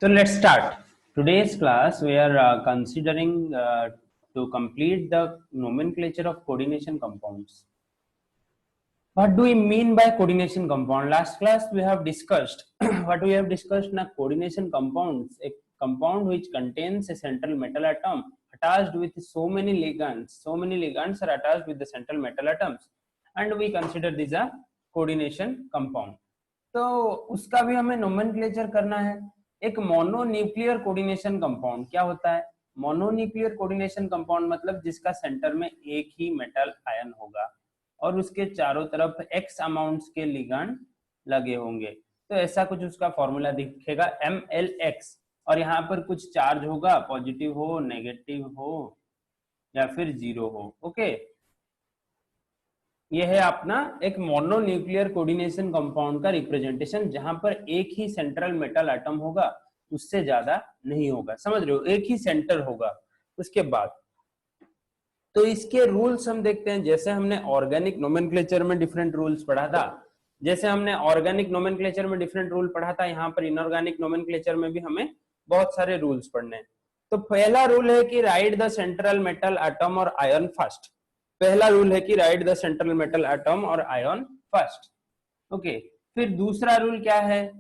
So let's start. Today's class we are considering to complete the nomenclature of coordination compounds. What do we mean by coordination compound? Last class we have discussed what we have discussed na coordination compounds, a compound which contains a central metal atom attached with so many ligands. So many ligands are attached with the central metal atoms, and we consider this a coordination compound. तो उसका भी हमें nomenclature करना है. एक mononuclear coordination compound क्या होता है? मोनोन्यूक्लियर कोऑर्डिनेशन कंपाउंड मतलब जिसका सेंटर में एक ही मेटल आयन होगा और उसके चारों तरफ x अमाउंट्स के लिगैंड लगे होंगे. तो ऐसा कुछ उसका फॉर्मूला दिखेगा MLX, और यहाँ पर कुछ चार्ज होगा, पॉजिटिव हो, नेगेटिव हो या फिर जीरो हो. ओके, यह है अपना एक मोनोन्यूक्लियर कोऑर्डिनेशन कंपाउंड का रिप्रेजेंटेशन, जहां पर एक ही सेंट्रल मेटल एटम होगा, उससे ज्यादा नहीं होगा. समझ रहे हो? एक ही सेंटर होगा. उसके बाद तो इसके रूल्स हम देखते हैं. जैसे हमने ऑर्गेनिक नोमेनक्लेचर में डिफरेंट रूल्स पढ़ा था, जैसे हमने ऑर्गेनिक नोमेनक्लेचर में डिफरेंट रूल पढ़ा था, यहाँ पर इनऑर्गेनिक नोमेनक्लेचर में भी हमें बहुत सारे रूल्स पढ़ने हैं. तो पहला रूल है कि right the central metal atom और आयन फर्स्ट. पहला रूल है कि right the central metal atom और आयन फर्स्ट. ओके, फिर दूसरा रूल क्या है?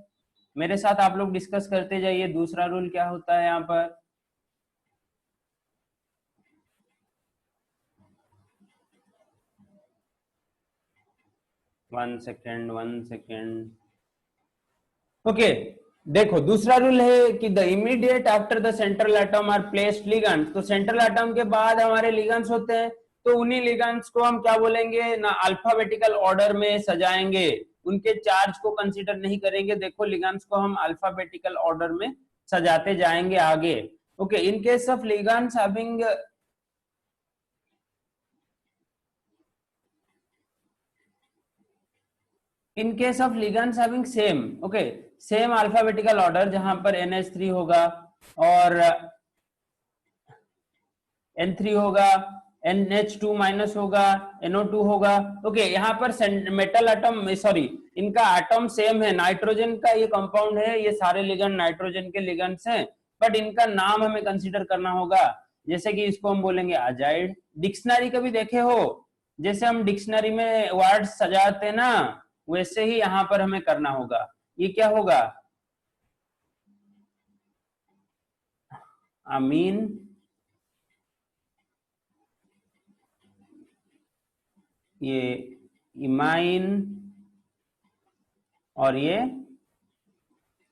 मेरे साथ आप लोग डिस्कस करते जाइए. दूसरा रूल क्या होता है यहाँ पर? One second. ओके, देखो दूसरा रूल है कि the immediate after the central atom are placed ligands. तो सेंट्रल एटम के बाद हमारे लिगैंड्स होते हैं, तो उन्हीं लिगैंड्स को हम क्या बोलेंगे ना, अल्फाबेटिकल ऑर्डर में सजाएंगे. उनके चार्ज को कंसीडर नहीं करेंगे. देखो लिगैंड्स को हम अल्फाबेटिकल ऑर्डर में सजाते जाएंगे आगे. Okay, in case of ligands having in case of ligands having same, okay, same alphabetical order, जहां पर NH3 होगा और N3 होगा, NH2 माइनस होगा, NO2 होगा. ओके, यहाँ पर मेटल एटम, सॉरी, इनका एटम सेम है. नाइट्रोजन का ये कंपाउंड है, ये सारे लिगेंड नाइट्रोजन के लिगेंड्स हैं, बट इनका नाम हमें कंसीडर करना होगा. जैसे कि इसको हम बोलेंगे अजाइड. डिक्शनरी कभी देखे हो? जैसे हम डिक्शनरी में वर्ड सजाते हैं ना, वैसे ही यहाँ पर हमें करना होगा. ये क्या होगा? अमीन, ये इमाइन, और ये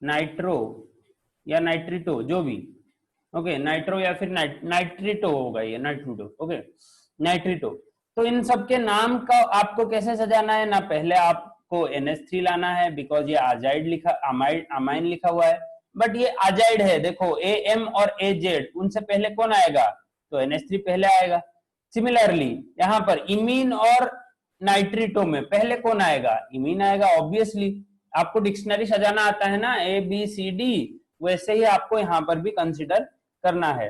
नाइट्रो या नाइट्रिटो, जो भी. ओके, नाइट्रो या फिर नाइट्रिटो होगा, ये नाइट्रिटो. ओके, नाइट्रिटो. तो इन सब के नाम का आपको कैसे सजाना है ना, पहले आपको NH3 लाना है, बिकॉज ये अजाइड लिखा, अमाइन लिखा हुआ है, बट ये अजाइड है. देखो AM और AZ, उनसे पहले कौन आएगा? तो NH3 पहले आएगा. सिमिलरली यहाँ पर इमीन और नाइट्रिटो में पहले कौन आएगा? इमीन आएगा. ऑब्वियसली आपको डिक्शनरी सजाना आता है ना, ABCD, वैसे ही आपको यहाँ पर भी कंसिडर करना है.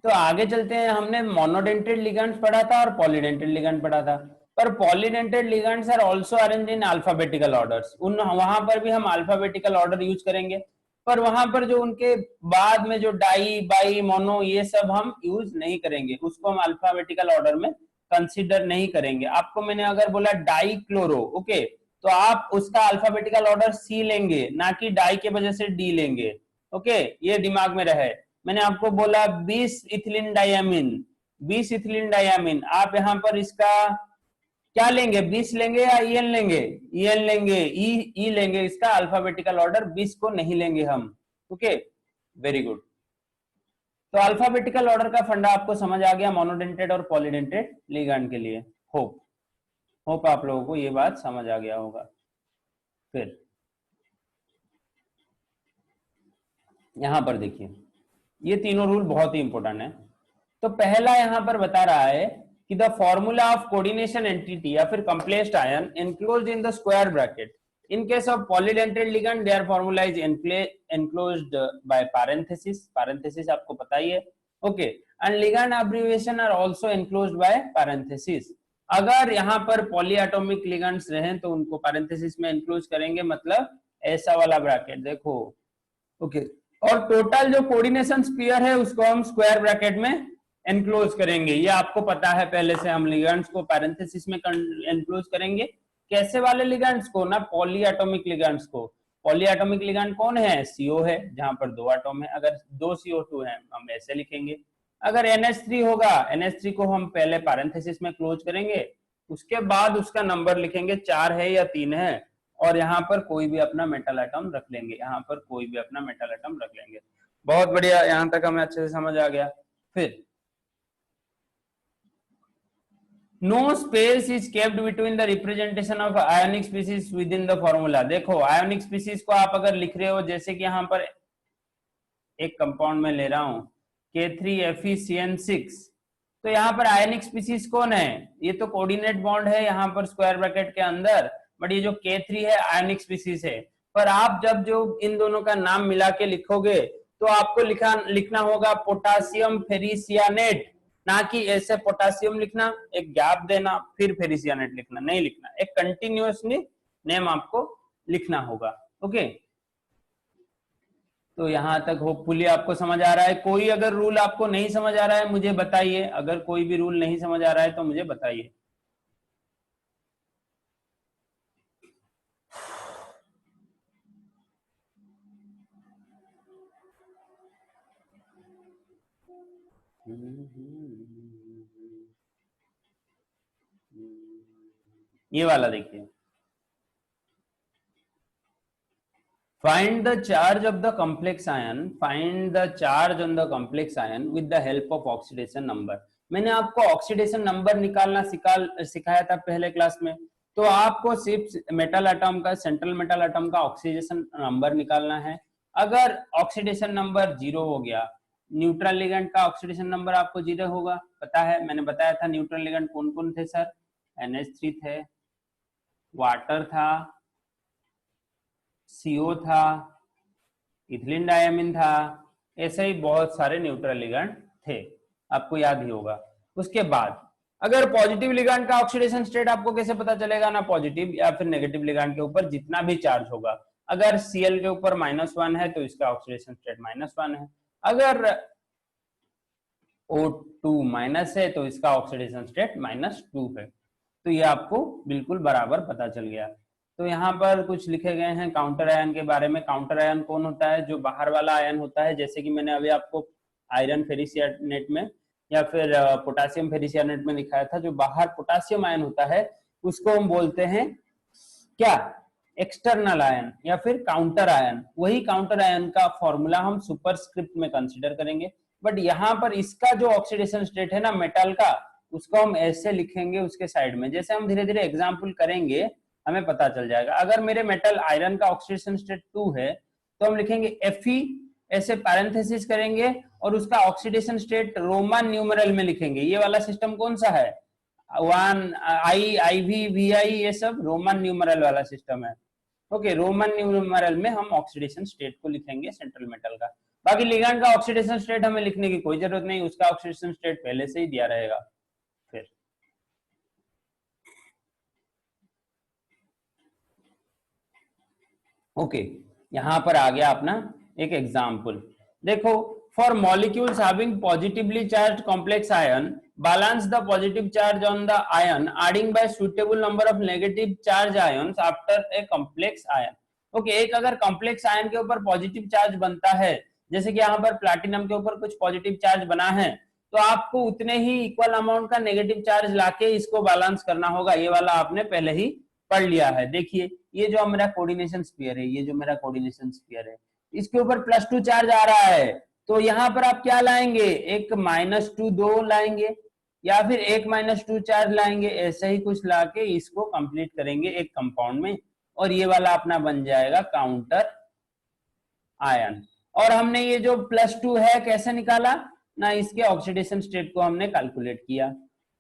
तो आगे चलते हैं. हमने मोनोडेंटेड लिगैंड्स पढ़ा था और पॉलीडेंटेड लिगैंड पढ़ा था, पर polydentate ligands are also arranged in alphabetical orders. वहां पर भी हम अल्फाबेटिकल ऑर्डर यूज करेंगे, पर वहां पर जो उनके बाद में जो डाई, बाई, मोनो, ये सब हम यूज नहीं करेंगे. उसको हम अल्फाबेटिकल ऑर्डर में कंसिडर नहीं करेंगे. आपको मैंने अगर बोला डाई क्लोरो, ओके, तो आप उसका अल्फाबेटिकल ऑर्डर C लेंगे, ना कि डाई के वजह से D लेंगे. ओके, ये दिमाग में रहे. मैंने आपको बोला 20 इथिलीन डायमीन, 20 इथिलीन डायमीन, आप यहाँ पर इसका क्या लेंगे? 20 लेंगे या EN लेंगे? EN लेंगे, E लेंगे. इसका अल्फाबेटिकल ऑर्डर 20 को नहीं लेंगे हम. Okay, very good. तो अल्फाबेटिकल ऑर्डर का फंडा आपको समझ आ गया मोनोडेंटेड और पॉलीडेंटेड लिगैंड के लिए. होप आप लोगों को ये बात समझ आ गया होगा. फिर यहां पर देखिए, ये तीनों रूल बहुत ही इंपॉर्टेंट है. तो पहला यहां पर बता रहा है कि the formula of coordination entity या फिर complexed ion enclosed in the square bracket. In case of polydentate ligand their formula is enclosed by parenthesis. Parenthesis आपको पता ही है. Okay, and ligand abbreviation are also enclosed by parenthesis. अगर यहाँ पर polyatomic ligands रहे तो उनको पैरेंथेसिस में इंक्लूड करेंगे, मतलब ऐसा वाला ब्रैकेट देखो। ओके, और टोटल जो कोऑर्डिनेशन स्फीयर है उसको हम स्क्वायर ब्रैकेट में एनक्लोज करेंगे। ये आपको पता है पहले से, हम लिगेंड्स को पैरेंथेसिस में एनक्लोज करेंगे। कैसे वाले लिगेंड्स को ना, पॉलीएटॉमिक लिगेंड्स को। पॉलीएटॉमिक लिगेंड कौन है? CO है, जहां पर 2 एटॉम है। अगर 2 CO2 है हम ऐसे लिखेंगे। अगर NH3 होगा, NH3 को हम पहले पैरेंथेसिस में क्लोज करेंगे, उसके बाद उसका नंबर लिखेंगे 4 है या 3 है, और यहाँ पर कोई भी अपना मेटल एटम रख लेंगे, यहाँ पर कोई भी अपना मेटल एटम रख लेंगे। बहुत बढ़िया, यहाँ तक हमें अच्छे से समझ आ गया। फिर no space is kept between the representation of ionic species within the formula। देखो ionic species को आप अगर लिख रहे हो, जैसे कि यहाँ पर एक कंपाउंड में ले रहा हूं K3FeCN6, तो यहाँ पर आयनिक स्पीसीज कौन है? ये तो कोऑर्डिनेट बॉन्ड है यहाँ पर स्क्वायर ब्रैकेट के अंदर, बट ये जो K3 है आयनिक स्पीसीज है। पर आप जब जो इन दोनों का नाम मिला के लिखोगे तो आपको लिखना होगा पोटासियम फेरिसियानेट, ना कि ऐसे पोटासियम लिखना, एक गैप देना, फिर फेरिसियानेट लिखना, नहीं लिखना, एक कंटिन्यूअसली नेम आपको लिखना होगा। ओके, तो यहां तक होपफुली आपको समझ आ रहा है। कोई अगर रूल आपको नहीं समझ आ रहा है मुझे बताइए, अगर कोई भी रूल नहीं समझ आ रहा है तो मुझे बताइए। ये वाला देखिए, find the charge of the complex ion, find the charge on the complex ion with the help of oxidation number। मैंने आपको ऑक्सीडेशन नंबर निकालना सिखाया था पहले क्लास में। तो आपको सिर्फ मेटल एटम का, सेंट्रल मेटल एटम का ऑक्सीडेशन नंबर निकालना है। अगर ऑक्सीडेशन नंबर 0 हो गया, न्यूट्रल लिगेंड का ऑक्सीडेशन नंबर आपको 0 होगा, पता है, मैंने बताया था न्यूट्रल लिगेंड कौन कौन थे सर? NH3 थे, वाटर था, CO था, इथिलीन डायमीन था, ऐसे ही बहुत सारे न्यूट्रल लिगेंड थे, आपको याद ही होगा। उसके बाद अगर पॉजिटिव लिगेंड का ऑक्सीडेशन स्टेट आपको कैसे पता चलेगा ना, पॉजिटिव या फिर नेगेटिव लिगेंड के ऊपर जितना भी चार्ज होगा। अगर Cl के ऊपर -1 है तो इसका ऑक्सीडेशन स्टेट -1 है, अगर O2 माइनस है तो इसका ऑक्सीडेशन स्टेट -2 है। तो ये आपको बिल्कुल बराबर पता चल गया। तो यहाँ पर कुछ लिखे गए हैं काउंटर आयन के बारे में। काउंटर आयन कौन होता है? जो बाहर वाला आयन होता है, जैसे कि मैंने अभी आपको आयरन फेरिसियानेट में या फिर पोटासियम फेरिसियानेट में दिखाया था, जो बाहर पोटासियम आयन होता है उसको हम बोलते हैं क्या? एक्सटर्नल आयन या फिर काउंटर आयन। वही काउंटर आयन का फॉर्मूला हम सुपरस्क्रिप्ट में कंसीडर करेंगे। बट यहाँ पर इसका जो ऑक्सीडेशन स्टेट है ना मेटल का, उसको हम ऐसे लिखेंगे उसके साइड में। जैसे हम धीरे धीरे एग्जाम्पल करेंगे हमें पता चल जाएगा। अगर मेरे मेटल आयरन का ऑक्सीडेशन स्टेट 2 है तो हम लिखेंगे Fe, ऐसे पैरेंथेसिस करेंगे और उसका ऑक्सीडेशन स्टेट रोमन न्यूमेरल में लिखेंगे। ये वाला सिस्टम कौन सा है? 1 I IV VI, ये सब रोमन न्यूमेरल वाला सिस्टम है। ओके, रोमन न्यूमेरल में हम ऑक्सीडेशन स्टेट को लिखेंगे सेंट्रल मेटल का। बाकी लिगेंड का ऑक्सीडेशन स्टेट हमें लिखने की कोई जरूरत नहीं, उसका ऑक्सीडेशन स्टेट पहले से ही दिया रहेगा। फिर ओके, यहां पर आ गया अपना एक एग्जाम्पल। देखो, for molecules having positively charged complex ion, balance the positive charge on the ion adding by suitable number of negative charge ions after a complex ion। Okay, एक अगर कॉम्प्लेक्स आयन के ऊपर पॉजिटिव चार्ज बनता है, जैसे कि यहाँ पर प्लैटिनम के ऊपर कुछ पॉजिटिव चार्ज बना है, तो आपको उतने ही इक्वल अमाउंट का नेगेटिव चार्ज लाके इसको बैलेंस करना होगा। ये वाला आपने पहले ही पढ़ लिया है। देखिए, ये जो मेरा कोऑर्डिनेशन स्फीयर है, ये जो मेरा कोऑर्डिनेशन स्फीयर है, इसके ऊपर +2 चार्ज आ रहा है, तो यहाँ पर आप क्या लाएंगे? एक -2 2 लाएंगे या फिर एक -2 चार्ज लाएंगे, ऐसे ही कुछ लाके इसको कंप्लीट करेंगे एक कंपाउंड में, और ये वाला अपना बन जाएगा काउंटर आयन। और हमने ये जो +2 है कैसे निकाला ना, इसके ऑक्सीडेशन स्टेट को हमने कैलकुलेट किया।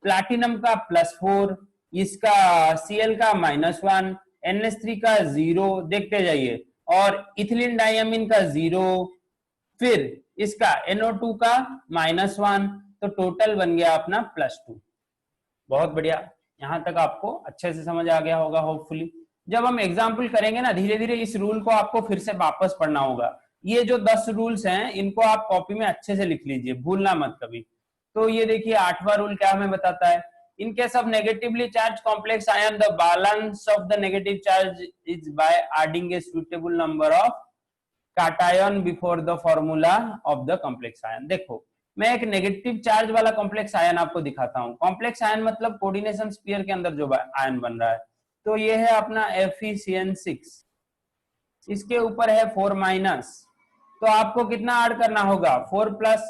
प्लैटिनम का +4, इसका Cl का -1, NH3 का 0, देखते जाइए, और इथिलीन डायमीन का 0, फिर इसका NO2 का -1, तो टोटल बन गया अपना +2। बहुत बढ़िया। यहाँ तक आपको अच्छे से समझ आ गया होगा होपफुली। जब हम एग्जाम्पल करेंगे ना, धीरे धीरे इस रूल को आपको फिर से वापस पढ़ना होगा। ये जो 10 रूल्स हैं इनको आप कॉपी में अच्छे से लिख लीजिए, भूलना मत कभी। तो ये देखिए 8वां रूल क्या हमें बताता है, इन case of negatively charge complex ion the balance of the negative charge is by adding a suitable number of cation before the formula of the complex ion. देखो मैं एक नेगेटिव चार्ज वाला कॉम्प्लेक्स आयन आपको दिखाता हूँ। Complex ion मतलब coordination sphere के अंदर जो आयन बन रहा है, तो ये है अपना FeCN6, इसके ऊपर है 4 माइनस, तो आपको कितना ऐड करना होगा 4 प्लस।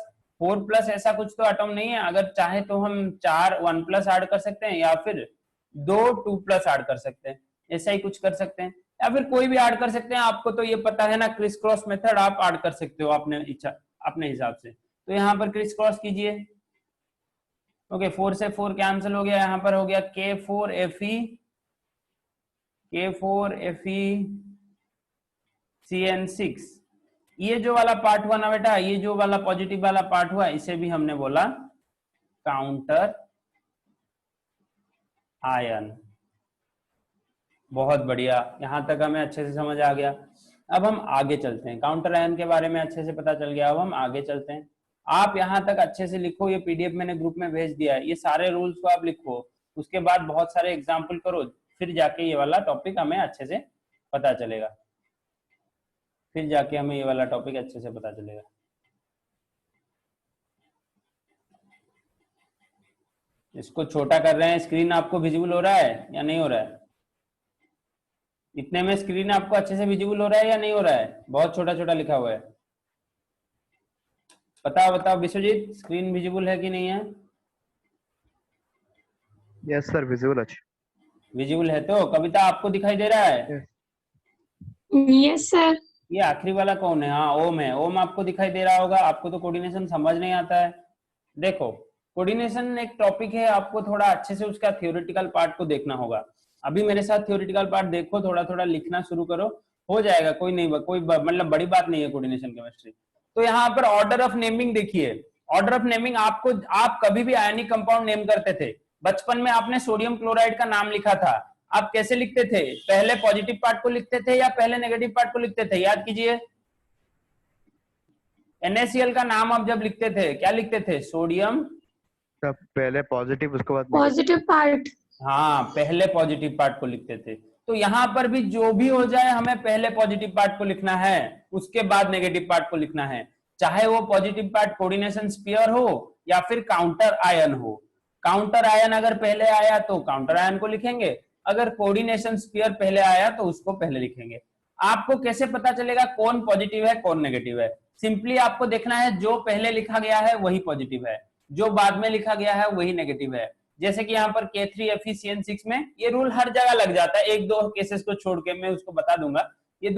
4 प्लस ऐसा कुछ तो एटम नहीं है, अगर चाहे तो हम 4 1 प्लस ऐड कर सकते हैं, या फिर 2 2 प्लस ऐड कर सकते हैं, ऐसा ही कुछ कर सकते हैं, या फिर कोई भी ऐड कर सकते हैं। आपको तो ये पता है ना, क्रिस क्रॉस मेथड आप ऐड कर सकते हो अपने इच्छा अपने हिसाब से। तो यहाँ पर क्रिस क्रॉस कीजिए। ओके 4 से 4 कैंसिल हो गया, यहाँ पर हो गया K4Fe CN6। ये जो वाला पार्ट हुआ ना बेटा, ये जो वाला पॉजिटिव वाला पार्ट हुआ, इसे भी हमने बोला काउंटर आयन। बहुत बढ़िया, यहां तक हमें अच्छे से समझ आ गया। अब हम आगे चलते हैं, काउंटर आयन के बारे में अच्छे से पता चल गया। अब हम आगे चलते हैं। आप यहां तक अच्छे से लिखो, ये पीडीएफ मैंने ग्रुप में भेज दिया है, ये सारे रूल्स को आप लिखो, उसके बाद बहुत सारे एग्जाम्पल करो, फिर जाके ये वाला टॉपिक हमें अच्छे से पता चलेगा। फिर जाके हमें ये वाला टॉपिक अच्छे से पता चलेगा। इसको छोटा कर रहे हैं, स्क्रीन आपको विजिबल हो रहा है या नहीं हो रहा है? इतने में स्क्रीन आपको अच्छे से विजिबल हो रहा है या नहीं हो रहा है? बहुत छोटा छोटा लिखा हुआ है। बताओ विश्वजीत, स्क्रीन विजिबल है कि नहीं है? यस सर, विजिबल अच्छी विजिबल है। तो कविता आपको दिखाई दे रहा है? Yes sir. ये आखिरी वाला कौन है? हाँ ओम है। ओम आपको दिखाई दे रहा होगा। आपको तो कोऑर्डिनेशन समझ नहीं आता है। देखो कोऑर्डिनेशन एक टॉपिक है, आपको थोड़ा अच्छे से उसका थ्योरेटिकल पार्ट को देखना होगा। अभी मेरे साथ थ्योरेटिकल पार्ट देखो, थोड़ा थोड़ा लिखना शुरू करो, हो जाएगा, कोई नहीं, कोई मतलब बड़ी बात नहीं है कोऑर्डिनेशन केमिस्ट्री। तो यहाँ पर ऑर्डर ऑफ नेमिंग देखिए। ऑर्डर ऑफ नेमिंग आपको, आप कभी भी आयनिक कंपाउंड नेम करते थे, बचपन में आपने सोडियम क्लोराइड का नाम लिखा था, आप कैसे लिखते थे? पहले पॉजिटिव पार्ट को लिखते थे या पहले नेगेटिव पार्ट को लिखते थे? याद कीजिए। NaCl का नाम आप जब लिखते थे क्या लिखते थे? सोडियम, पहले पॉजिटिव उसके बाद पॉजिटिव पार्ट। हाँ पहले पॉजिटिव पार्ट को लिखते थे। तो यहाँ पर भी जो भी हो जाए, हमें पहले पॉजिटिव पार्ट को लिखना है, उसके बाद नेगेटिव पार्ट को लिखना है। चाहे वो पॉजिटिव पार्ट कोऑर्डिनेशन स्फीयर हो या फिर काउंटर आयन हो। काउंटर आयन अगर पहले आया तो काउंटर आयन को लिखेंगे, अगर कोऑर्डिनेशन स्फीयर पहले आया तो उसको पहले लिखेंगे। आपको कैसे पता चलेगा कौन पॉजिटिव है कौन नेगेटिव है? सिंपली आपको देखना है जो पहले लिखा गया है वही पॉजिटिव है, जो बाद में लिखा गया है वही नेगेटिव है। जैसे कि यहाँ पर K3FeCN6 में ये रूल हर जगह लग जाता है, एक दो केसेस को छोड़ के मैं उसको बता दूंगा। ये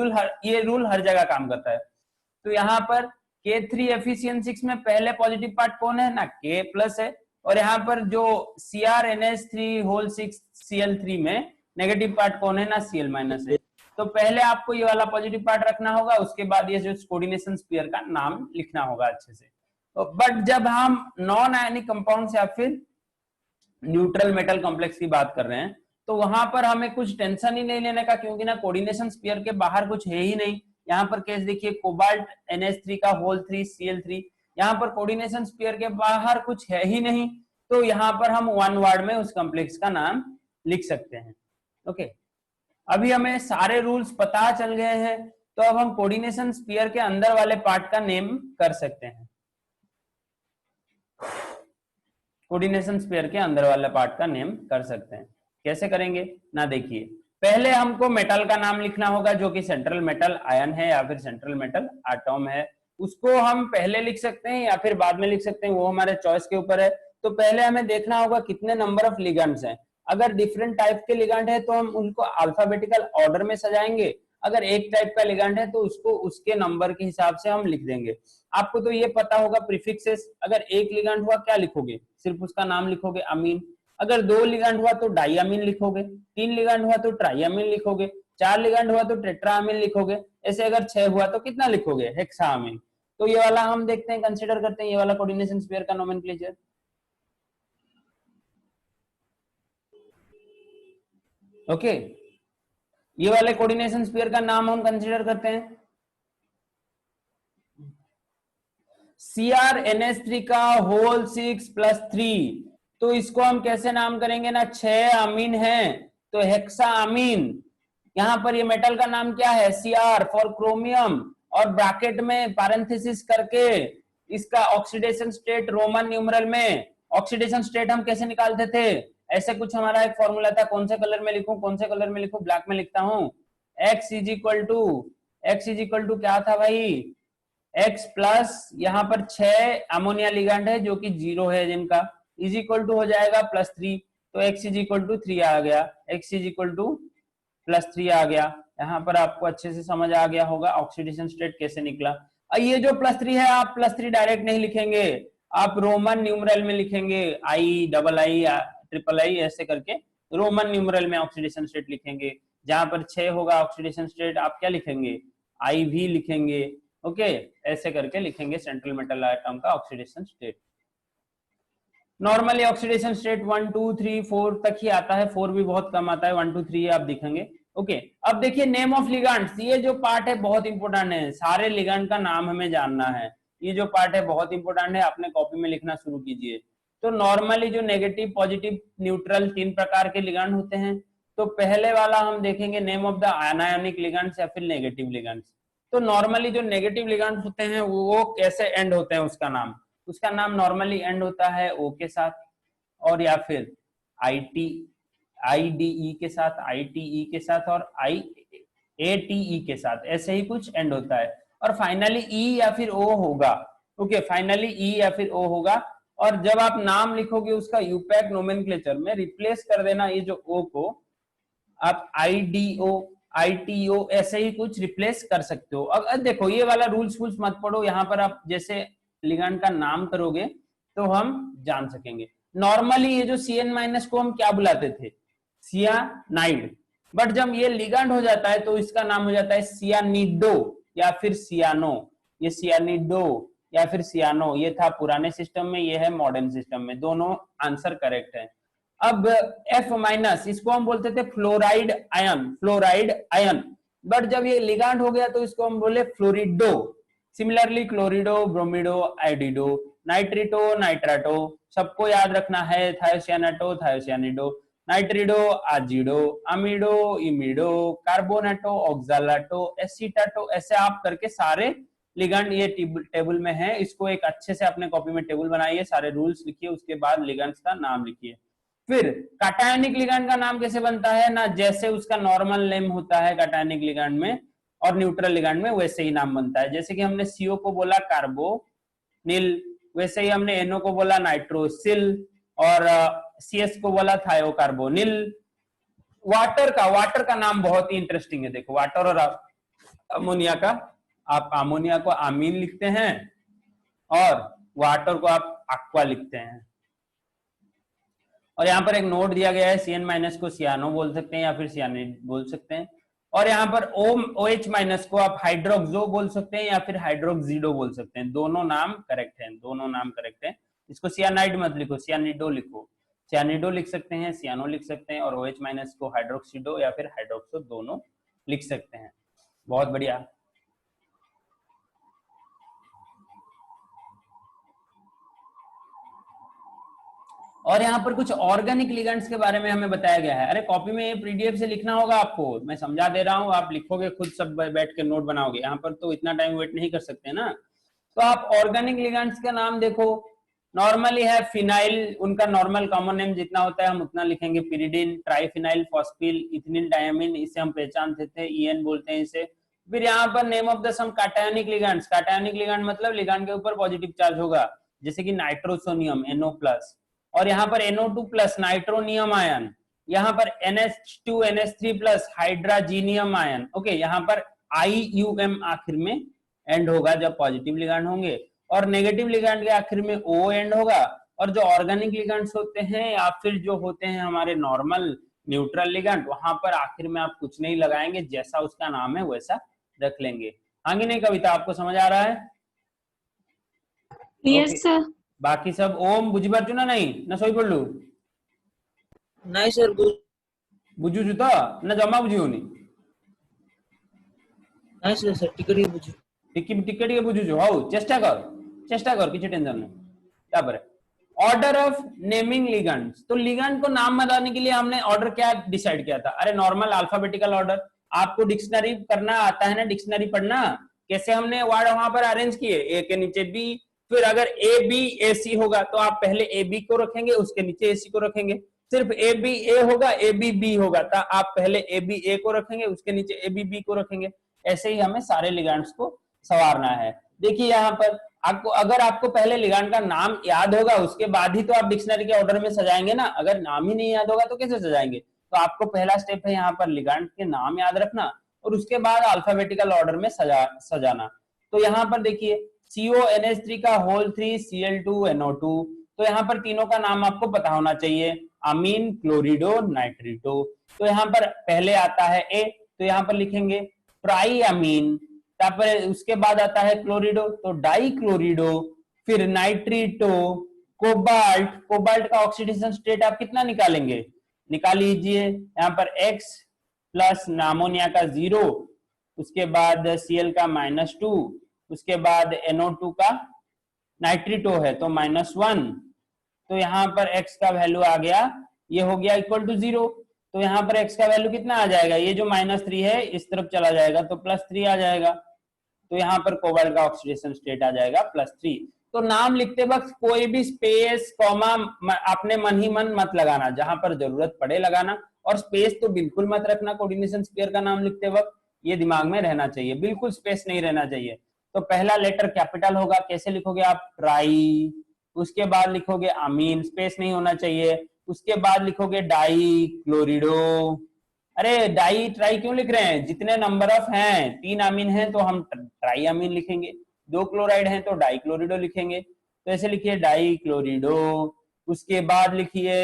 रूल हर जगह काम करता है। तो यहाँ पर K3FeCN6 में पहले पॉजिटिव पार्ट कौन है ना? K प्लस है। और यहाँ पर जो CrNH3(6)Cl3 में नेगेटिव पार्ट कौन है ना? Cl माइनस है। तो पहले आपको ये वाला पॉजिटिव पार्ट रखना होगा, उसके बाद ये जो कोऑर्डिनेशन स्फीयर का नाम लिखना होगा अच्छे से। तो बट जब हम नॉन आयनिक कंपाउंड या फिर न्यूट्रल मेटल कॉम्प्लेक्स की बात कर रहे हैं, तो वहां पर हमें कुछ टेंशन ही नहीं लेने का, क्योंकि ना कोऑर्डिनेशन स्फीयर के बाहर कुछ है ही नहीं। यहाँ पर केस देखिए, कोबाल्ट NH3 का होल 3 Cl3, यहाँ पर कोऑर्डिनेशन स्फीयर के बाहर कुछ है ही नहीं। तो यहाँ पर हम वन वर्ड में उस कॉम्प्लेक्स का नाम लिख सकते हैं। ओके, अभी हमें सारे रूल्स पता चल गए हैं, तो अब हम कोऑर्डिनेशन स्फीयर के अंदर वाले पार्ट का नेम कर सकते हैं। कोऑर्डिनेशन स्फीयर के अंदर वाले पार्ट का नेम कर सकते हैं। कैसे करेंगे ना? देखिए पहले हमको मेटल का नाम लिखना होगा, जो कि सेंट्रल मेटल आयन है या फिर सेंट्रल मेटल एटॉम है। उसको हम पहले लिख सकते हैं या फिर बाद में लिख सकते हैं, वो हमारे चॉइस के ऊपर है। तो पहले हमें देखना होगा कितने नंबर ऑफ लिगेंड्स हैं। अगर डिफरेंट टाइप के लिगेंड है तो हम उनको अल्फाबेटिकल ऑर्डर में सजाएंगे। अगर एक टाइप का लिगेंड है तो उसको उसके नंबर के हिसाब से हम लिख देंगे। आपको तो ये पता होगा प्रीफिक्सेस। अगर एक लिगेंड हुआ क्या लिखोगे? सिर्फ उसका नाम लिखोगे, अमीन। अगर 2 लिगेंड हुआ तो डाइअमीन लिखोगे, 3 लिगेंड हुआ तो ट्राइअमीन लिखोगे, 4 लिगेंड हुआ तो टेट्राअमीन लिखोगे, ऐसे अगर 6 हुआ तो कितना लिखोगे? हेक्साअमीन। तो ये वाला हम देखते हैं, कंसीडर करते हैं ये वाला कोऑर्डिनेशन स्फीयर का नोमेनक्लेचर। ओके, ये वाले कोऑर्डिनेशन स्फीयर का नाम हम कंसीडर करते हैं CrNH3 का होल 6+3। तो इसको हम कैसे नाम करेंगे ना, 6 अमीन है तो हेक्सा अमीन। यहां पर ये मेटल का नाम क्या है, Cr फॉर क्रोमियम, और ब्रैकेट में पैरेंथेसिस करके इसका ऑक्सीडेशन स्टेट रोमन न्यूमरल में। ऑक्सीडेशन स्टेट हम कैसे निकालते थे, ऐसे कुछ हमारा एक फॉर्मूला था, कौन से कलर में लिखूं, कौन से कलर में लिखूं, ब्लैक में लिखता हूं। x इज इक्वल टू क्या था भाई, x प्लस यहाँ पर 6 अमोनिया लिगेंड है जो कि 0 है जिनका, इज इक्वल टू हो जाएगा +3। तो x इज इक्वल टू 3 आ गया, x इज इक्वल टू +3 आ गया। यहाँ पर आपको अच्छे से समझ आ गया होगा ऑक्सीडेशन स्टेट कैसे निकला। ये जो +3 है, आप +3 डायरेक्ट नहीं लिखेंगे, आप रोमन न्यूमरल में लिखेंगे, II III ऐसे करके रोमन न्यूमरल में ऑक्सीडेशन स्टेट लिखेंगे। जहां पर 6 होगा ऑक्सीडेशन स्टेट, आप क्या लिखेंगे, IV लिखेंगे। ओके, ऐसे करके लिखेंगे सेंट्रल मेटल आइटम का oxidation state. Normally oxidation state 1 2 3 4 तक ही आता है, 4 भी बहुत कम आता है, 1 2 3 आप दिखेंगे। ओके, अब देखिए नेम ऑफ लिगेंड्स, ये जो पार्ट है बहुत इंपॉर्टेंट है, सारे लिगेंड का नाम हमें जानना है। ये जो पार्ट है बहुत इंपॉर्टेंट है, अपने कॉपी में लिखना शुरू कीजिए। तो नॉर्मली जो नेगेटिव, पॉजिटिव, न्यूट्रल 3 प्रकार के लिगेंड होते हैं। तो पहले वाला हम देखेंगे नेम ऑफ द आयनायनिक लिगेंड्स या फिर नेगेटिव लिगेंड्स। तो नॉर्मली जो नेगेटिव लिगेंड्स होते हैं वो कैसे एंड होते हैं, उसका नाम नॉर्मली एंड होता है O के साथ, और या फिर IDE के साथ, ITE के साथ, और ATE के साथ, ऐसे ही कुछ एंड होता है। और फाइनली E या फिर O होगा। ओके, फाइनली E या फिर O होगा। और जब आप नाम लिखोगे उसका यूपैक नोमेनक्लेचर में रिप्लेस कर देना ये जो O को, आप IDO ITO ऐसे ही कुछ रिप्लेस कर सकते हो। अब देखो ये वाला रूल्स मत पढ़ो, यहाँ पर आप जैसे लिगेंड का नाम करोगे तो हम जान सकेंगे। नॉर्मली ये जो CN- को हम क्या बुलाते थे, सियानाइड, बट जब ये लिगेंड हो जाता है तो इसका नाम हो जाता है सियानिडो या फिर सियानो। ये सियानिडो या फिर सियानो, ये था पुराने सिस्टम में, ये है मॉडर्न सिस्टम में, दोनों आंसर करेक्ट है। अब F- इसको हम बोलते थे फ्लोराइड आयन, बट जब ये लिगेंड हो गया तो इसको हम बोले फ्लोरिडो। सिमिलरली क्लोरिडो, ब्रोमिडो, आयोडिडो, नाइट्रिटो, नाइट्राटो, सबको याद रखना है, थायोसियानिडो, नाइट्रिडो, आजिडो, अमीडो, इमिडो, कार्बोनेटो, ऑक्सालाटो, एसिटाटो, ऐसे आप करके सारे लिगेंड ये टेबल में है। इसको एक अच्छे से अपने कॉपी में टेबल बनाइए, सारे रूल्स लिखिए, उसके बाद लिगेंड्स का नाम लिखिए। फिर कैटायनिक लिगेंड का नाम कैसे बनता है ना, जैसे उसका नॉर्मल नेम होता है कैटायनिक लिगेंड में और न्यूट्रल लिगेंड में, वैसे ही नाम बनता है। जैसे कि हमने CO को बोला कार्बोनिल, वैसे ही हमने NO को बोला नाइट्रोसिल, और CS को बोला थायोकार्बोनिल। वाटर का नाम बहुत ही इंटरेस्टिंग है। देखो वाटर और अमोनिया का, आप अमोनिया को अमीन लिखते हैं और वाटर को आप एक्वा लिखते हैं। और यहाँ पर एक नोट दिया गया है, CN- को सियानो बोल सकते हैं या फिर सियानिड बोल सकते हैं। और यहाँ पर OH- को आप हाइड्रोक्सो बोल सकते हैं या फिर हाइड्रोक्सिडो बोल सकते हैं। दोनों नाम करेक्ट है। इसको सियानाइड मत लिखो, सियानिडो लिखो। सियानिडो लिख सकते हैं, सियानो लिख सकते हैं, और OH- को हाइड्रोक्सिडो या फिर हाइड्रोक्सो दोनों लिख सकते हैं। बहुत बढ़िया। और यहाँ पर कुछ ऑर्गेनिक लिगेंड्स के बारे में हमें बताया गया है। अरे कॉपी में ये PDF से लिखना होगा आपको, मैं समझा दे रहा हूँ, आप लिखोगे खुद, सब बैठ के नोट बनाओगे। यहाँ पर तो इतना टाइम वेट नहीं कर सकते ना। तो आप ऑर्गेनिक लिगेंड्स का नाम देखो, नॉर्मली है फिनाइल, उनका नॉर्मल कॉमन नेम जितना होता है हम उतना लिखेंगे, पिरिडिन, ट्राइफिनाइल फॉस्फिल, इथिनिल डायमीन, इसे हम पहचानते थे, EN बोलते हैं इसे। फिर यहाँ पर name of the some cationic ligands, cationic ligand मतलब लिगेंड के ऊपर पॉजिटिव चार्ज होगा, जैसे कि नाइट्रोसोनियम NO+, और यहाँ पर NO2+ नाइट्रोनियम आयन, यहाँ पर NH2NH3+ हाइड्राजीनियम आयन। ओके, यहाँ पर IUM आखिर में एंड होगा जब पॉजिटिव लिगेंड होंगे, और नेगेटिव लिगेंड के आखिर में O एंड होगा। और जो ऑर्गेनिक लिगेंड्स होते हैं या फिर जो होते हैं हमारे नॉर्मल न्यूट्रल लिगेंड, वहां पर आखिर में आप कुछ नहीं लगाएंगे, जैसा उसका नाम है वैसा रख लेंगे। आगे नहीं कविता, आपको समझ आ रहा है? Yes, sir. बाकी सब ओम बुझी पार्चू ना, नहीं ना, सोई पड़लू नहीं सर, बुझुछु तो ना जमा बुझियोनी ନାଇଁ ସାର୍ ଟିକେ ବୁଝୁ टिके टिके बुझुछु हौ चेष्टा कर किसी टेंशन नहीं। तापर ऑर्डर ऑफ नेमिंग लिगेंड्स, तो लिगेंड को नाम बताने के लिए हमने ऑर्डर क्या डिसाइड किया था? अरे नॉर्मल अल्फाबेटिकल ऑर्डर। आपको डिक्शनरी करना आता है ना, डिक्शनरी पढ़ना, कैसे हमने वर्ड वहां पर अरेंज किए, ए के नीचे बी, फिर अगर ए बी ए सी होगा तो आप पहले ए बी को रखेंगे, उसके नीचे ए सी को रखेंगे। सिर्फ ए बी ए होगा, ए बी बी होगा तो आप पहले ए बी ए को रखेंगे, उसके नीचे ए बी बी को रखेंगे। ऐसे ही हमें सारे लिगेंड्स को संवारना है। देखिए यहाँ पर आपको, अगर आपको पहले लिगेंड का नाम याद होगा उसके बाद ही तो आप डिक्शनरी के ऑर्डर में सजाएंगे ना, अगर नाम ही नहीं याद होगा तो कैसे सजाएंगे? तो आपको पहला स्टेप है यहाँ पर लिगेंड के नाम याद रखना और उसके बाद अल्फाबेटिकल ऑर्डर में सजाना। तो यहाँ पर देखिए CONH3 का होल 3 Cl2NO2, तो यहाँ पर तीनों का नाम आपको पता होना चाहिए, अमीन, क्लोरिडो, नाइट्रिटो। तो यहाँ पर पहले आता है ए, तो यहाँ पर लिखेंगे ट्राई अमीन, तापर उसके बाद आता है क्लोरिडो तो डाई क्लोरिडो, फिर नाइट्रिटो, कोबाल्ट। कोबाल्ट का ऑक्सीडेशन स्टेट आप कितना निकालेंगे? निकाल लीजिए, यहाँ पर X प्लस अमोनिया का 0, उसके बाद Cl का -2, उसके बाद NO2 का नाइट्रिटो है तो -1, तो यहाँ पर X का वैल्यू आ गया, ये हो गया इक्वल टू 0। तो यहाँ पर X का वैल्यू कितना आ जाएगा? ये जो -3 है इस तरफ चला जाएगा तो +3 आ जाएगा, तो यहाँ पर कोबाल्ट का ऑक्सीडेशन स्टेट आ जाएगा +3। तो नाम लिखते वक्त कोई भी स्पेस कॉमा अपने मन ही मन मत लगाना, जहां पर जरूरत पड़े लगाना, और स्पेस तो बिल्कुल मत रखना कोऑर्डिनेशन स्फीयर का नाम लिखते वक्त, ये दिमाग में रहना चाहिए, बिल्कुल स्पेस नहीं रहना चाहिए। तो पहला लेटर कैपिटल होगा, कैसे लिखोगे आप? ट्राई, उसके बाद लिखोगे अमीन, स्पेस नहीं होना चाहिए, उसके बाद लिखोगे डाई क्लोरिडो। अरे डाई ट्राई क्यों लिख रहे हैं? जितने नंबर ऑफ हैं, 3 अमीन हैं तो हम ट्राई अमीन लिखेंगे, 2 क्लोराइड हैं तो डाई क्लोरिडो लिखेंगे। तो ऐसे लिखिए डाई क्लोरिडो। उसके बाद लिखिए,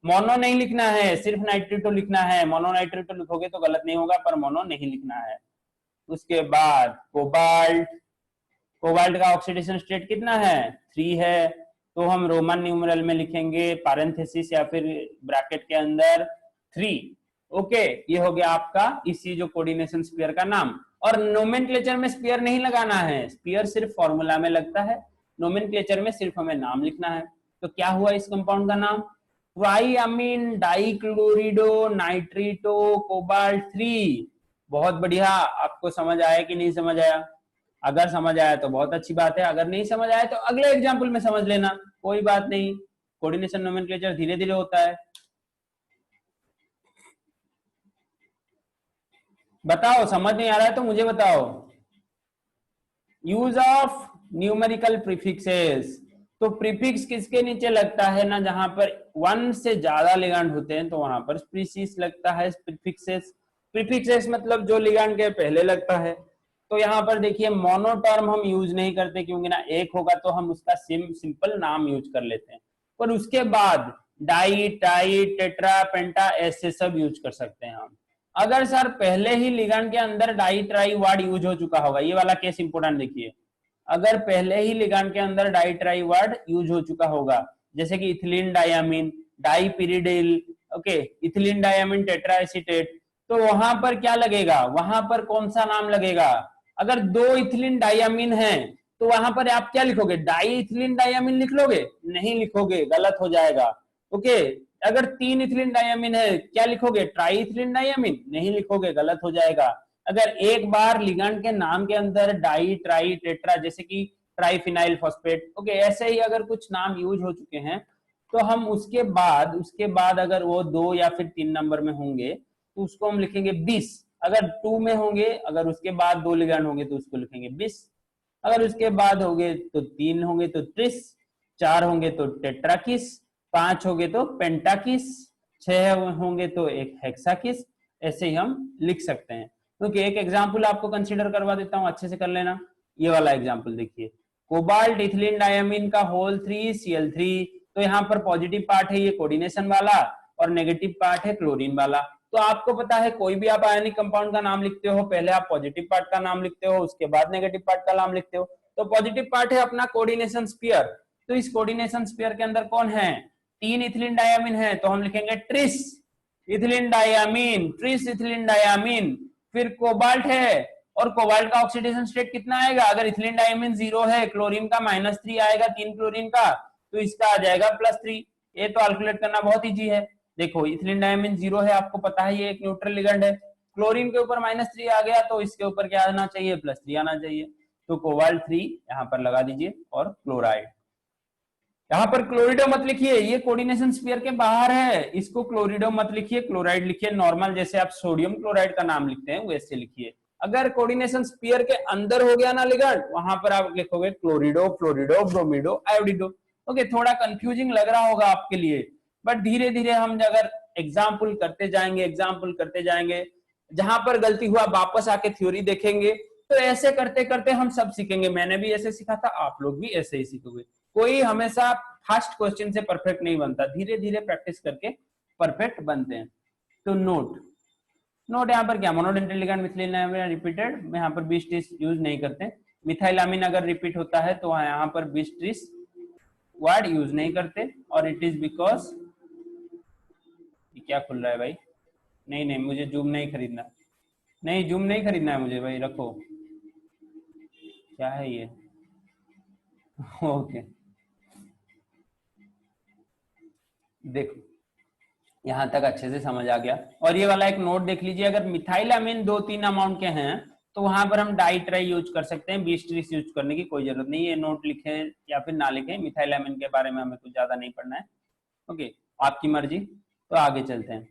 मोनो नहीं लिखना है, सिर्फ नाइट्रिटो लिखना है, मोनो नाइट्रिटो लिखोगे तो गलत नहीं होगा, पर मोनो नहीं लिखना है। उसके बाद कोबाल्ट, कोबाल्ट का ऑक्सीडेशन स्टेट कितना है? 3 है, तो हम रोमन न्यूमरल में लिखेंगे पैरेंथेसिस या फिर ब्रैकेट के अंदर 3। ओके, ये हो गया आपका इसी जो कोऑर्डिनेशन स्फीयर का नाम। और नोमेनक्लेचर में स्फीयर नहीं लगाना है, स्फीयर सिर्फ फॉर्मूला में लगता है, नोमेनक्लेचर में सिर्फ हमें नाम लिखना है। तो क्या हुआ इस कंपाउंड का नाम? ट्राईअमीन डाइक्लोरिडो नाइट्रिटो कोबाल्ट 3। बहुत बढ़िया। आपको समझ आया कि नहीं समझ आया? अगर समझ आया तो बहुत अच्छी बात है, अगर नहीं समझ आया तो अगले एग्जाम्पल में समझ लेना, कोई बात नहीं। कोऑर्डिनेशन नोमेनक्लेचर धीरे धीरे होता है। बताओ, समझ नहीं आ रहा है तो मुझे बताओ। यूज ऑफ न्यूमेरिकल प्रीफिक्सेस, तो प्रीफिक्स किसके नीचे लगता है ना, जहां पर 1 से ज्यादा लिगेंड होते हैं तो वहां पर स्पीसीज लगता है प्रीफिक्सेस। प्रीफिक्सेस मतलब जो लिगेंड के पहले लगता है। तो यहाँ पर देखिए मोनो टर्म हम यूज नहीं करते, क्योंकि ना एक होगा तो हम उसका सिंपल नाम यूज कर लेते हैं, पर उसके बाद डाई टाई टेट्रा पेंटा ऐसे सब यूज कर सकते हैं हम। अगर सर पहले ही लिगेंड के अंदर डाई ट्राई वर्ड यूज हो चुका होगा, ये वाला केस इंपोर्टेंट देखिए, अगर पहले ही लिगेंड के अंदर डाई ट्राई वर्ड यूज हो चुका होगा, जैसे कि ethylene diamine, dipyridyl, okay, ethylene diamine tetra acetate, तो वहां पर क्या लगेगा? वहां पर कौन सा नाम लगेगा? अगर 2 इथिलीन डाइअमीन है तो वहां पर आप क्या लिखोगे? डाई इथिलीन डाइअमीन लिख लोगे? नहीं लिखोगे, गलत हो जाएगा। ओके, अगर 3 इथिलीन डाइअमीन है क्या लिखोगे? Tri ethylene diamine? नहीं लिखोगे, गलत हो जाएगा। अगर एक बार लिगेंड के नाम के अंदर डाई ट्राई टेट्रा, जैसे कि ट्राइफिनाइल फॉस्फेट, ओके, ऐसे ही अगर कुछ नाम यूज हो चुके हैं तो हम उसके बाद अगर वो 2 या फिर 3 नंबर में होंगे तो उसको हम लिखेंगे 20। अगर 2 में होंगे, अगर उसके बाद 2 लिगेंड होंगे तो उसको लिखेंगे 20। अगर उसके बाद होंगे तो 3 होंगे तो ट्रिस, 4 होंगे तो टेट्राकिस, 5 होंगे तो पेंटाकिस, 6 होंगे तो एक हेक्साकिस। ऐसे ही हम लिख सकते हैं। क्योंकि एक एग्जाम्पल आपको कंसीडर करवा देता हूं, अच्छे से कर लेना। ये वाला एग्जाम्पल देखिए, कोबाल्ट इथिलीन डाइअमीन का होल 3 Cl3, तो यहाँ पर पॉजिटिव पार्ट है ये कोऑर्डिनेशन वाला और नेगेटिव पार्ट है क्लोरीन वाला। तो आपको पता है कोई भी आप आयनिक कंपाउंड का नाम लिखते हो, पहले आप पॉजिटिव पार्ट का नाम लिखते हो, उसके बाद नेगेटिव पार्ट का नाम लिखते हो। तो पॉजिटिव पार्ट है अपना कोऑर्डिनेशन स्फीयर, तो इस कोऑर्डिनेशन स्फीयर के अंदर कौन है? 3 इथिलीन डाइअमीन है तो हम लिखेंगे tris, ethylene diamine, tris ethylene diamine, फिर कोबाल्ट है, और कोबाल्ट का ऑक्सीडेशन स्टेट कितना आएगा? अगर इथिलीन डायमीन 0 है, क्लोरीन का -3 आएगा, 3 क्लोरीन का, तो इसका आ जाएगा +3। ये तो कैलकुलेट करना बहुत इजी है। देखो इथिलीन डायमीन 0 है, आपको पता है ये एक न्यूट्रल लिगेंड है, क्लोरीन के ऊपर -3 आ गया तो इसके ऊपर क्या आना चाहिए? +3 आना चाहिए। तो कोबाल्ट 3 यहाँ पर लगा दीजिए, और क्लोराइड यहाँ पर क्लोरिडो मत लिखिए, ये कोऑर्डिनेशन स्फीयर के बाहर है, इसको क्लोरिडो मत लिखिए, क्लोराइड लिखिए। नॉर्मल जैसे आप सोडियम क्लोराइड का नाम लिखते हैं वैसे लिखिए। अगर कोऑर्डिनेशन स्फीयर के अंदर हो गया ना लिगेंड, वहां पर आप लिखोगे क्लोरिडो, फ्लोरिडो, ब्रोमिडो, आयोडिडो। ओके, थोड़ा कंफ्यूजिंग लग रहा होगा आपके लिए, बट धीरे धीरे हम अगर एग्जाम्पल करते जाएंगे, जहां पर गलती हुआ वापस आके थ्योरी देखेंगे, तो ऐसे करते करते हम सब सीखेंगे। मैंने भी ऐसे सीखा था, आप लोग भी ऐसे ही सीखोगे। कोई हमेशा फर्स्ट क्वेश्चन से परफेक्ट नहीं बनता, धीरे धीरे प्रैक्टिस करके परफेक्ट बनते हैं। तो नोट यहाँ पर क्या, मोनोडेंटल लिगेंड मिथिलीन रिपीटेड, यहाँ पर 20 ट्रिस यूज नहीं करते। मिथाइलामीन अगर रिपीट होता है तो यहाँ पर 20 ट्रिस वर्ड यूज नहीं करते, और इट इज बिकॉज, क्या खुल रहा है भाई? नहीं मुझे जूम नहीं खरीदना, जूम नहीं खरीदना है मुझे भाई, रखो। क्या है ये? ओके, देखो यहां तक अच्छे से समझ आ गया। और ये वाला एक नोट देख लीजिए, अगर मिथाइलामीन 2-3 अमाउंट के हैं तो वहां पर हम डाई ट्राई यूज कर सकते हैं, 20 ट्रिस यूज करने की कोई जरूरत नहीं है। नोट लिखे या फिर ना लिखे, मिथाइलामीन के बारे में हमें कुछ ज्यादा नहीं पढ़ना है। ओके, आपकी मर्जी। तो आगे चलते हैं,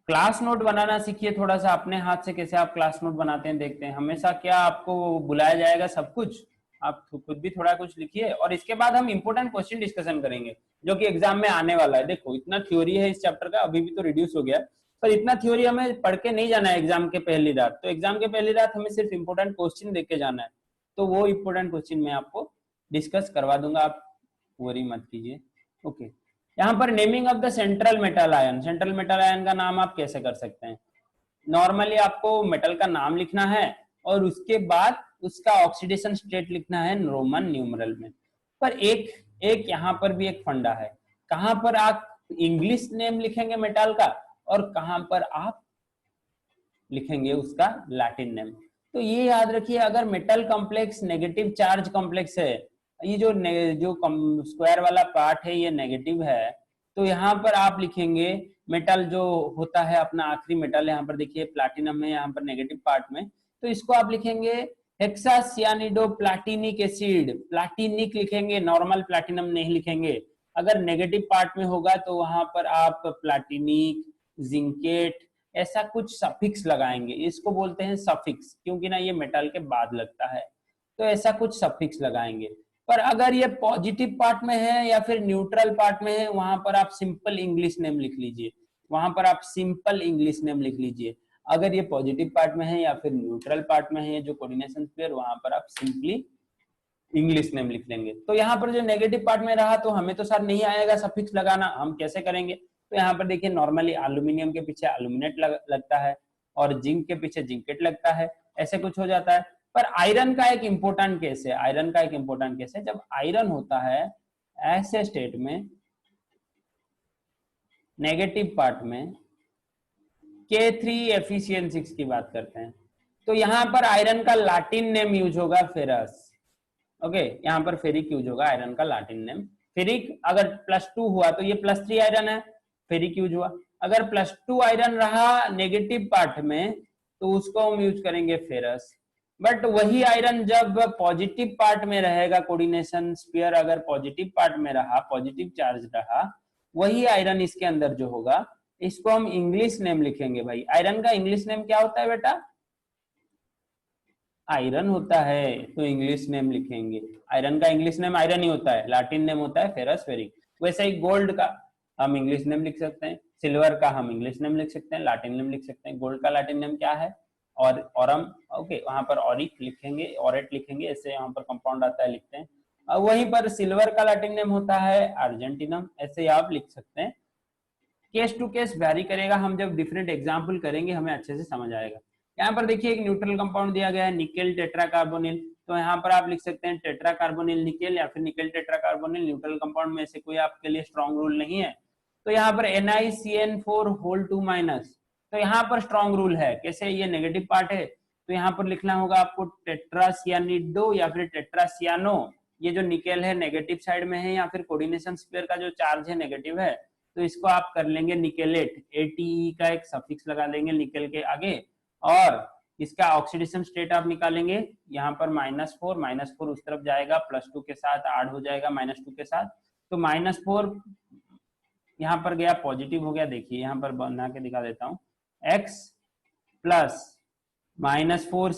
क्लास नोट बनाना सीखिए थोड़ा सा अपने हाथ से। कैसे आप क्लास नोट बनाते हैं देखते हैं। हमेशा क्या आपको बुलाया जाएगा सब कुछ? आप खुद भी थोड़ा कुछ लिखिए, और इसके बाद हम इंपोर्टेंट क्वेश्चन डिस्कशन करेंगे जो कि एग्जाम में आने वाला है। देखो इतना थ्योरी है इस चैप्टर का, अभी भी तो रिड्यूस हो गया, पर इतना थ्योरी हमें पढ़ के नहीं जाना है एग्जाम के पहली रात। तो एग्जाम के पहली रात हमें सिर्फ इंपोर्टेंट क्वेश्चन देख के जाना है, तो वो इंपोर्टेंट क्वेश्चन मैं आपको डिस्कस करवा दूंगा, आप वरी मत कीजिए। ओके, यहाँ पर naming of the central metal ion, central metal ion का नाम आप कैसे कर सकते हैं? नॉर्मली आपको मेटल का नाम लिखना है और उसके बाद उसका ऑक्सीडेशन स्टेट लिखना है रोमन न्यूमरल में। पर एक यहाँ पर भी एक फंडा है, कहां पर आप इंग्लिश नेम लिखेंगे मेटल का और कहां पर आप लिखेंगे उसका लैटिन नेम। तो ये याद रखिए, अगर metal complex negative charge complex है, ये जो स्क्वायर वाला पार्ट है ये नेगेटिव है, तो यहाँ पर आप लिखेंगे मेटल जो होता है अपना आखिरी मेटल, यहाँ पर देखिए प्लैटिनम है यहाँ पर नेगेटिव पार्ट में, तो इसको आप लिखेंगे हेक्सासियानिडो प्लैटिनिक एसिड, प्लैटिनिक लिखेंगे, नॉर्मल प्लैटिनम नहीं लिखेंगे। अगर नेगेटिव पार्ट में होगा तो वहां पर आप प्लैटिनिक, जिंकेट, ऐसा कुछ सफिक्स लगाएंगे। इसको बोलते हैं सफिक्स, क्योंकि ना ये मेटल के बाद लगता है, तो ऐसा कुछ सफिक्स लगाएंगे। पर अगर ये पॉजिटिव पार्ट में है या फिर न्यूट्रल पार्ट में है, वहां पर आप सिंपल इंग्लिश नेम लिख लीजिए, वहां पर आप सिंपल इंग्लिश नेम लिख लीजिए। अगर ये पॉजिटिव पार्ट में है या फिर न्यूट्रल पार्ट में है जो कोऑर्डिनेशन स्फीयर, वहां पर आप सिंपली इंग्लिश नेम लिख लेंगे। तो यहाँ पर जो नेगेटिव पार्ट में रहा तो हमें तो सर नहीं आएगा सफिक्स लगाना, हम कैसे करेंगे? तो यहाँ पर देखिए नॉर्मली एल्यूमिनियम के पीछे एल्यूमिनेट लगता है और जिंक के पीछे जिंकेट लगता है, ऐसे कुछ हो जाता है। पर आयरन का एक इंपॉर्टेंट केस है, आयरन का एक इंपॉर्टेंट केस है, जब आयरन होता है ऐसे स्टेट में नेगेटिव पार्ट में K3 की बात करते हैं, तो यहाँ पर आयरन का लैटिन नेम यूज होगा फेरस। ओके, यहाँ पर फेरिक यूज होगा, आयरन का लैटिन नेम फेरिक। अगर +2 हुआ तो ये +3 आयरन है, फेरिक यूज हुआ। अगर +2 आयरन रहा नेगेटिव पार्ट में तो उसको हम यूज करेंगे फेरस। बट वही आयरन जब पॉजिटिव पार्ट में रहेगा, कोऑर्डिनेशन स्फीयर अगर पॉजिटिव पार्ट में रहा, पॉजिटिव चार्ज रहा, वही आयरन इसके अंदर जो होगा, इसको हम इंग्लिश नेम लिखेंगे। भाई आयरन का इंग्लिश नेम क्या होता है बेटा? आयरन होता है, तो इंग्लिश नेम लिखेंगे। आयरन का इंग्लिश नेम आयरन ही होता है, लैटिन नेम होता है फेरस, फेरिक। वैसे ही गोल्ड का हम इंग्लिश नेम लिख सकते हैं, सिल्वर का हम इंग्लिश नेम लिख सकते हैं, लैटिन नेम लिख सकते हैं। गोल्ड का लैटिन नेम क्या है? और ऑरम। ओके, वहां पर ऑरिक लिखेंगे, ऑरेट लिखेंगे, ऐसे यहाँ पर कंपाउंड आता है लिखते हैं। वहीं पर सिल्वर का लैटिन नेम होता है अर्जेंटिनम, ऐसे आप लिख सकते हैं। केस टू केस वैरी करेगा, हम जब डिफरेंट एग्जाम्पल करेंगे हमें अच्छे से समझ आएगा। यहाँ पर देखिए एक न्यूट्रल कंपाउंड दिया गया है निकेल टेट्राकार्बोनिल, तो यहाँ पर आप लिख सकते हैं टेट्राकार्बोनिल निकेल या फिर निकेल टेट्राकार्बोनिल। न्यूट्रल कंपाउंड में से कोई आपके लिए स्ट्रॉन्ग रूल नहीं है, तो यहाँ पर NiCN4 होल 2 माइनस, तो यहाँ पर स्ट्रॉन्ग रूल है, कैसे, ये नेगेटिव पार्ट है तो यहाँ पर लिखना होगा आपको टेट्रासियानिडो या फिर टेट्रासियानो। ये जो निकेल है नेगेटिव साइड में है, या फिर कोऑर्डिनेशन स्क्वायर का जो चार्ज है नेगेटिव है, तो इसको आप कर लेंगे निकेलेट, ATE का एक सफिक्स लगा देंगे निकेल के आगे, और इसका ऑक्सीडेशन स्टेट आप निकालेंगे, यहाँ पर -4 उस तरफ जाएगा, +2 के साथ ऐड हो जाएगा -2 के साथ, तो -4 यहाँ पर गया पॉजिटिव हो गया। देखिए यहाँ पर बना के दिखा देता हूँ, x प्लस -4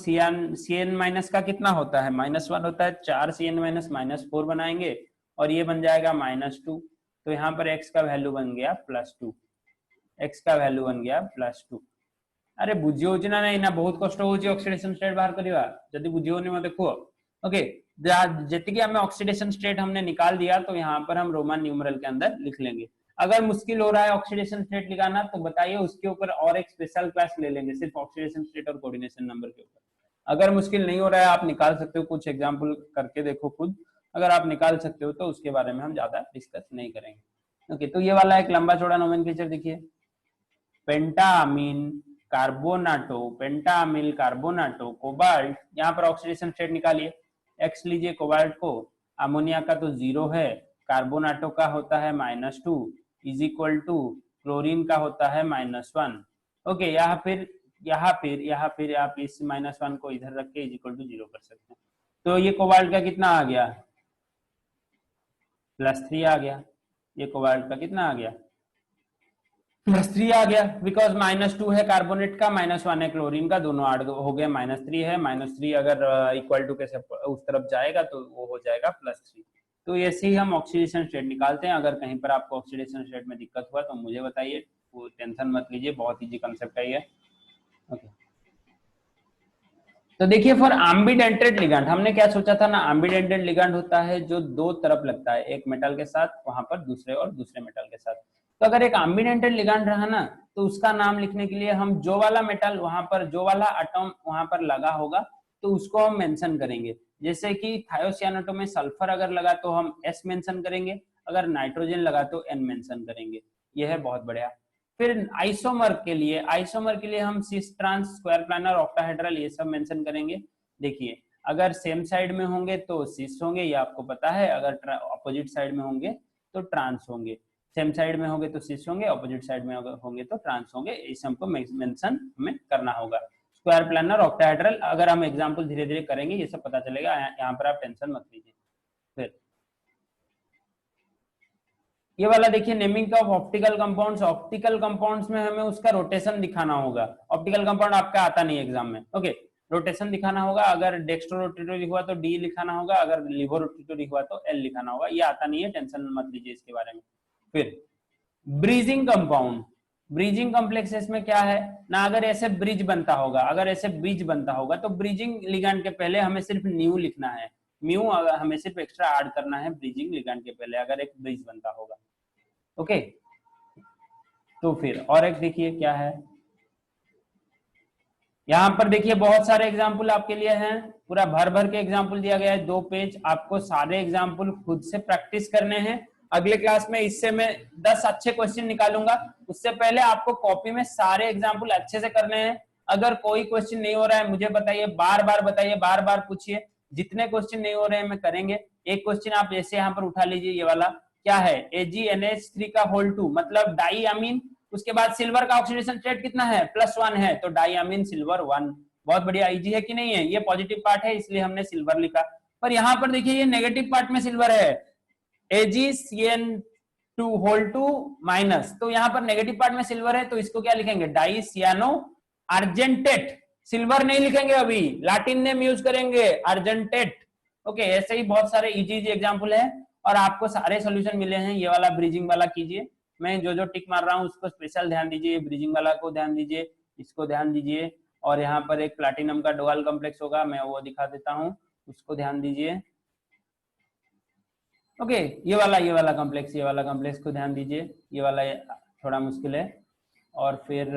CN माइनस का कितना होता है, -1 होता है, 4 CN माइनस -4 बनाएंगे और ये बन जाएगा -2, तो यहाँ पर x का वैल्यू बन गया +2, x का वैल्यू बन गया +2। अरे बुझियोच ना नहीं ना, बहुत कष्ट होची ऑक्सीडेशन स्टेट बाहर करिवा, जदी बुझियोनी में देखो। ओके, जति हमें ऑक्सीडेशन स्टेट हमने निकाल दिया, तो यहाँ पर हम रोमन न्यूमरल के अंदर लिख लेंगे। अगर मुश्किल हो रहा है ऑक्सीडेशन स्टेट निकालना तो बताइए, उसके ऊपर और एक स्पेशल क्लास ले लेंगे सिर्फ ऑक्सीडेशन स्टेट और कोऑर्डिनेशन नंबर के ऊपर। अगर मुश्किल नहीं हो रहा है आप निकाल सकते हो, कुछ एग्जांपल करके देखो खुद, अगर आप निकाल सकते हो तो उसके बारे में हम ज्यादा डिस्कस नहीं करेंगे। ओके, तो ये वाला एक लंबा चौड़ा नोमेनक्लेचर देखिए, पेंटामीन कार्बोनाटो, पेंटामिल कार्बोनाटो, कोबाल्ट, यहाँ पर ऑक्सीडेशन स्टेट निकालिए, एक्स लीजिए कोबाल्ट को, अमोनिया का तो 0 है, कार्बोनाटो का होता है -2 इज इक्वल टू क्लोरीन का होता है -1। ओके, यहाँ फिर आप इस -1 को इधर रख के इज इक्वल टू 0 कर सकते हैं। तो ये कोबाल्ट का कितना आ गया, +3 आ गया, ये कोबाल्ट का कितना आ गया, +3 आ गया, बिकॉज -2 है कार्बोनेट का, -1 है क्लोरीन का, दोनों ऐड हो गए, -3 है, -3 अगर इक्वल टू के उस तरफ जाएगा तो वो हो जाएगा +3। तो ऐसे ही हम ऑक्सीडेशन स्टेट निकालते हैं। अगर कहीं पर आपको ऑक्सीडेशन स्टेट में दिक्कत हुआ तो मुझे बताइए, वो टेंशन मत लीजिए, बहुत इजी कांसेप्ट है ये। ओके, तो देखिए फॉर एम्बिडेंटेड लिगैंड हमने क्या सोचा था ना, एम्बिडेंटेड लिगैंड होता है जो दो तरफ लगता है, एक मेटल के साथ वहां पर दूसरे और दूसरे मेटल के साथ। तो अगर एक एम्बिडेंटेड लिगैंड रहा ना, तो उसका नाम लिखने के लिए हम जो वाला मेटल वहां पर, जो वाला एटॉम वहां पर लगा होगा तो उसको हम मेंशन करेंगे। जैसे कि थायोसियानेटो में सल्फर अगर लगा तो हम S मेंशन करेंगे, अगर नाइट्रोजन लगा तो N मेंशन करेंगे। यह है बहुत बढ़िया। फिर आइसोमर के लिए हम सिस, ट्रांस, स्क्वायर प्लानर, ऑक्टाहेड्रल ये सब मेंशन करेंगे। देखिए अगर सेम साइड में होंगे तो सिस होंगे, ये आपको पता है, अगर अपोजिट साइड में होंगे तो ट्रांस होंगे। सेम साइड में होंगे तो सिस होंगे, अपोजिट साइड में होंगे तो ट्रांस होंगे। इसे हमको मेंशन हमें करना होगा। स्क्वायर प्लानर, ऑक्टाहेड्रल, अगर हम एग्जांपल धीरे धीरे करेंगे ये सब पता चलेगा, यहाँ पर आप टेंशन मत लीजिए। फिर ये वाला देखिए, naming of optical compounds. Optical compounds में हमें उसका रोटेशन दिखाना होगा। ऑप्टिकल कंपाउंड आपका आता नहीं एग्जाम में। ओके, रोटेशन दिखाना होगा। अगर डेक्स्ट्रो रोटेटरी हुआ तो D लिखाना होगा, अगर लिवो रोटेटरी हुआ तो L लिखाना होगा। ये आता नहीं है, टेंशन मत लीजिए इसके बारे में। फिर ब्रीजिंग कंपाउंड, ब्रीजिंग कॉम्प्लेक्सेस में क्या है ना, अगर ऐसे ब्रिज बनता होगा, अगर ऐसे ब्रिज बनता होगा तो ब्रिजिंग लिगैंड के पहले हमें सिर्फ न्यू लिखना है, म्यू हमें सिर्फ एक्स्ट्रा ऐड करना है ब्रिजिंग लिगैंड के पहले, अगर एक ब्रिज बनता होगा। ओके, तो फिर और एक देखिए क्या है, यहाँ पर देखिए बहुत सारे एग्जाम्पल आपके लिए हैं, पूरा भर भर के एग्जाम्पल दिया गया है, 2 पेज। आपको सारे एग्जाम्पल खुद से प्रैक्टिस करने हैं। अगले क्लास में इससे मैं 10 अच्छे क्वेश्चन निकालूंगा, उससे पहले आपको कॉपी में सारे एग्जाम्पल अच्छे से करने हैं। अगर कोई क्वेश्चन नहीं हो रहा है मुझे बताइए, बार बार बताइए, बार बार पूछिए। जितने क्वेश्चन नहीं हो रहे हैं मैं करेंगे। एक क्वेश्चन आप जैसे यहाँ पर उठा लीजिए, ये वाला क्या है, AgNH3 का होल 2 मतलब डाईअमीन। उसके बाद सिल्वर का ऑक्सीडेशन स्टेट कितना है, +1 है, तो डाईअमीन सिल्वर 1। बहुत बढ़िया, इजी है कि नहीं है। ये पॉजिटिव पार्ट है इसलिए हमने सिल्वर लिखा, पर यहाँ पर देखिए ये नेगेटिव पार्ट में सिल्वर है, AgCN2 होल 2 माइनस, तो यहाँ पर नेगेटिव पार्ट में सिल्वर है, तो इसको क्या लिखेंगे, डाई सियानो अर्जेंटेट। सिल्वर नहीं लिखेंगे अभी, लैटिन नेम यूज करेंगे, अर्जेंटेट। ओके, ऐसे ही बहुत सारे इजी एग्जांपल है और आपको सारे सॉल्यूशन मिले हैं। ये वाला ब्रिजिंग वाला कीजिए, मैं जो जो टिक मार रहा हूँ उसको स्पेशल ध्यान दीजिए, ब्रिजिंग वाला को ध्यान दीजिए, इसको ध्यान दीजिए। और यहाँ पर एक प्लैटिनम का डुअल कॉम्प्लेक्स होगा, मैं वो दिखा देता हूँ, उसको ध्यान दीजिए। ओके, ये वाला कॉम्प्लेक्स, ये वाला कॉम्प्लेक्स को ध्यान दीजिए, ये वाला थोड़ा मुश्किल है। और फिर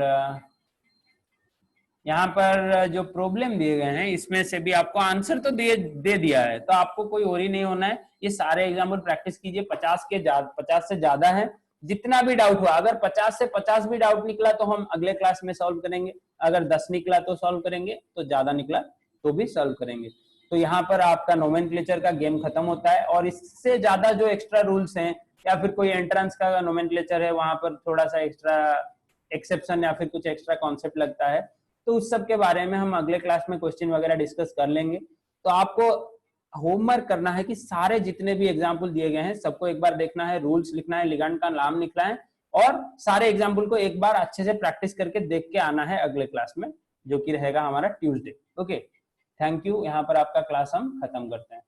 यहाँ पर जो प्रॉब्लम दिए गए हैं इसमें से भी आपको आंसर तो दे दिया है, तो आपको कोई और ही नहीं होना है। ये सारे एग्जाम्पल प्रैक्टिस कीजिए, 50 से ज्यादा है। जितना भी डाउट हुआ, अगर 50 से 50 भी डाउट निकला तो हम अगले क्लास में सॉल्व करेंगे, अगर 10 निकला तो सॉल्व करेंगे, तो ज्यादा निकला तो भी सॉल्व करेंगे। तो यहाँ पर आपका नोमेनक्लेचर का गेम खत्म होता है, और इससे ज्यादा जो एक्स्ट्रा रूल्स हैं या फिर कोई एंट्रेंस का नोमेनक्लेचर है, वहां पर थोड़ा सा एक्स्ट्रा एक्सेप्शन या फिर कुछ एक्स्ट्रा कॉन्सेप्ट लगता है, तो उस सब के बारे में हम अगले क्लास में क्वेश्चन वगैरह डिस्कस कर लेंगे। तो आपको होमवर्क करना है कि सारे जितने भी एग्जाम्पल दिए गए हैं सबको एक बार देखना है, रूल्स लिखना है, लिगेंड का नाम लिखना है, और सारे एग्जाम्पल को एक बार अच्छे से प्रैक्टिस करके देख के आना है अगले क्लास में, जो कि रहेगा हमारा ट्यूसडे। Okay, thank you. यहाँ पर आपका क्लास हम खत्म करते हैं।